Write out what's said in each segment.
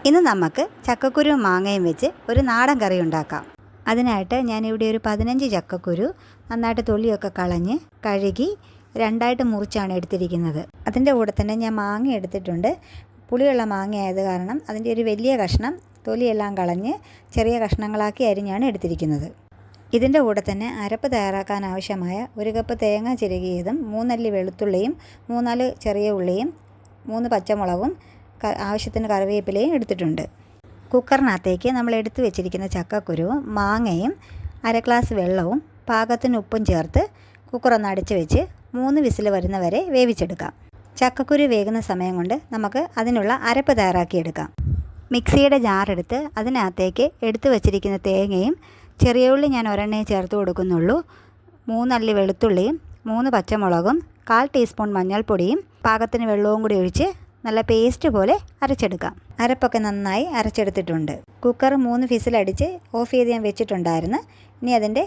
ഇന്ന് നമുക്ക് ചക്കക്കുരുവും മാങ്ങയും വെച്ച് ഒരു നാടൻ കറി ഉണ്ടാക്കാം. അതിനായിട്ട് ഞാനിവിടെ ഒരു 15 ചക്കക്കുരു നന്നായിട്ട് തൊലിയൊക്കെ കളഞ്ഞ് കഴുകി രണ്ടായിട്ട് മുറിച്ചാണ് എടുത്തിരിക്കുന്നത്. അതിൻ്റെ കൂടെ തന്നെ ഞാൻ മാങ്ങ എടുത്തിട്ടുണ്ട്. പുളിയുള്ള മാങ്ങ ആയത് കാരണം അതിൻ്റെ ഒരു വലിയ കഷ്ണം തൊലിയെല്ലാം കളഞ്ഞ് ചെറിയ കഷ്ണങ്ങളാക്കി അരിഞ്ഞാണ് എടുത്തിരിക്കുന്നത്. ഇതിൻ്റെ കൂടെ തന്നെ അരപ്പ് തയ്യാറാക്കാൻ ആവശ്യമായ 1 കപ്പ് തേങ്ങ ചിരകിയതും 3 അല്ലി വെളുത്തുള്ളിയും 3-4 ചെറിയ ഉള്ളിയും 3 പച്ചമുളകും ആവശ്യത്തിന് കറിവേപ്പിലയും എടുത്തിട്ടുണ്ട്. കുക്കറിനകത്തേക്ക് നമ്മൾ എടുത്തു വെച്ചിരിക്കുന്ന ചക്കക്കുരുവും മാങ്ങയും 1/2 ഗ്ലാസ് വെള്ളവും പാകത്തിന് ഉപ്പും ചേർത്ത് കുക്കറൊന്ന് അടച്ച് വെച്ച് 3 വിസിൽ വരുന്നവരെ വേവിച്ചെടുക്കാം. ചക്കക്കുരു വേകുന്ന സമയം കൊണ്ട് നമുക്ക് അതിനുള്ള അരപ്പ് തയ്യാറാക്കിയെടുക്കാം. മിക്സിയുടെ ജാറെടുത്ത് അതിനകത്തേക്ക് എടുത്തു വച്ചിരിക്കുന്ന തേങ്ങയും ചെറിയ ഉള്ളി ഞാൻ ഒരെണ്ണേ ചേർത്ത് കൊടുക്കുന്നുള്ളൂ. 3 അല്ലി വെളുത്തുള്ളിയും 3 പച്ചമുളകും 1/4 ടീസ്പൂൺ മഞ്ഞൾപ്പൊടിയും പാകത്തിന് വെള്ളവും കൂടി ഒഴിച്ച് നല്ല പേസ്റ്റ് പോലെ അരച്ചെടുക്കാം. അരപ്പൊക്കെ നന്നായി അരച്ചെടുത്തിട്ടുണ്ട്. കുക്കർ 3 വിസിലടിച്ച് ഓഫ് ചെയ്ത് ഞാൻ വെച്ചിട്ടുണ്ടായിരുന്നു. ഇനി അതിൻ്റെ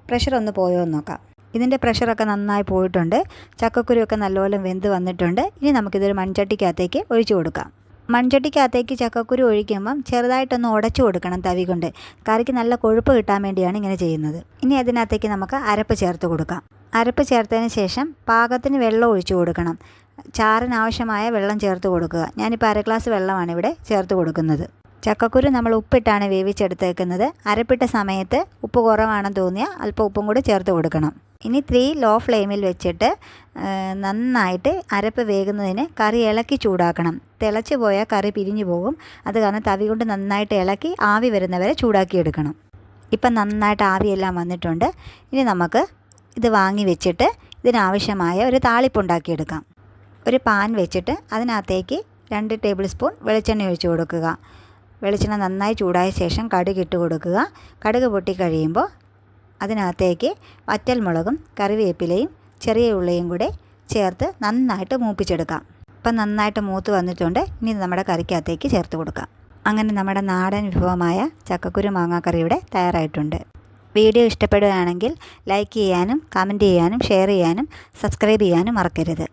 പ്രഷർ ഒന്ന് പോയോ എന്ന് നോക്കാം. ഇതിൻ്റെ പ്രഷറൊക്കെ നന്നായി പോയിട്ടുണ്ട്. ചക്കക്കുരുവൊക്കെ നല്ലപോലെ വെന്ത് വന്നിട്ടുണ്ട്. ഇനി നമുക്കിതൊരു മൺചട്ടിക്കകത്തേക്ക് ഒഴിച്ചു കൊടുക്കാം. മൺചട്ടിക്കകത്തേക്ക് ചക്കക്കുരു ഒഴിക്കുമ്പം ചെറുതായിട്ടൊന്ന് ഉടച്ചു കൊടുക്കണം തവി കൊണ്ട്. കറിക്ക് നല്ല കൊഴുപ്പ് കിട്ടാൻ വേണ്ടിയാണ് ഇങ്ങനെ ചെയ്യുന്നത്. ഇനി അതിനകത്തേക്ക് നമുക്ക് അരപ്പ് ചേർത്ത് കൊടുക്കാം. അരപ്പ് ചേർത്തതിന് ശേഷം പാകത്തിന് വെള്ളം ഒഴിച്ചു കൊടുക്കണം. ചാറിനാവശ്യമായ വെള്ളം ചേർത്ത് കൊടുക്കുക. ഞാനിപ്പോൾ 1/2 ഗ്ലാസ് വെള്ളമാണ് ഇവിടെ ചേർത്ത് കൊടുക്കുന്നത്. ചക്കക്കുരു നമ്മൾ ഉപ്പിട്ടാണ് വേവിച്ചെടുത്തേക്കുന്നത്. അരപ്പിട്ട സമയത്ത് ഉപ്പ് കുറവാണെന്ന് തോന്നിയാൽ അല്പം ഉപ്പും കൂടി ചേർത്ത് കൊടുക്കണം. ഇനി 3 ലോ ഫ്ലെയിമിൽ വെച്ചിട്ട് നന്നായിട്ട് അരപ്പ് വേകുന്നതിന് കറി ഇളക്കി ചൂടാക്കണം. തിളച്ച് പോയാൽ കറി പിരിഞ്ഞു പോകും. അത് കാരണം തവി കൊണ്ട് നന്നായിട്ട് ഇളക്കി ആവി വരുന്നവരെ ചൂടാക്കിയെടുക്കണം. ഇപ്പം നന്നായിട്ട് ആവിയെല്ലാം വന്നിട്ടുണ്ട്. ഇനി നമുക്ക് ഇത് വാങ്ങി വെച്ചിട്ട് ഇതിനാവശ്യമായ ഒരു താളിപ്പുണ്ടാക്കിയെടുക്കാം. ഒരു പാൻ വെച്ചിട്ട് അതിനകത്തേക്ക് 2 ടേബിൾ സ്പൂൺ വെളിച്ചെണ്ണ ഒഴിച്ച് കൊടുക്കുക. വെളിച്ചെണ്ണ നന്നായി ചൂടായ ശേഷം കടുക് ഇട്ട് കൊടുക്കുക. കടുക് പൊട്ടിക്കഴിയുമ്പോൾ അതിനകത്തേക്ക് വറ്റൽമുളകും കറിവേപ്പിലയും ചെറിയ ഉള്ളിയും കൂടെ ചേർത്ത് നന്നായിട്ട് മൂപ്പിച്ചെടുക്കാം. ഇപ്പം നന്നായിട്ട് മൂത്ത് വന്നിട്ടുണ്ട്. ഇനി നമ്മുടെ കറിക്കകത്തേക്ക് ചേർത്ത് കൊടുക്കാം. അങ്ങനെ നമ്മുടെ നാടൻ വിഭവമായ ചക്കക്കുരു മാങ്ങാക്കറി ഇവിടെ തയ്യാറായിട്ടുണ്ട്. വീഡിയോ ഇഷ്ടപ്പെടുകയാണെങ്കിൽ ലൈക്ക് ചെയ്യാനും കമൻറ്റ് ചെയ്യാനും ഷെയർ ചെയ്യാനും സബ്സ്ക്രൈബ് ചെയ്യാനും മറക്കരുത്.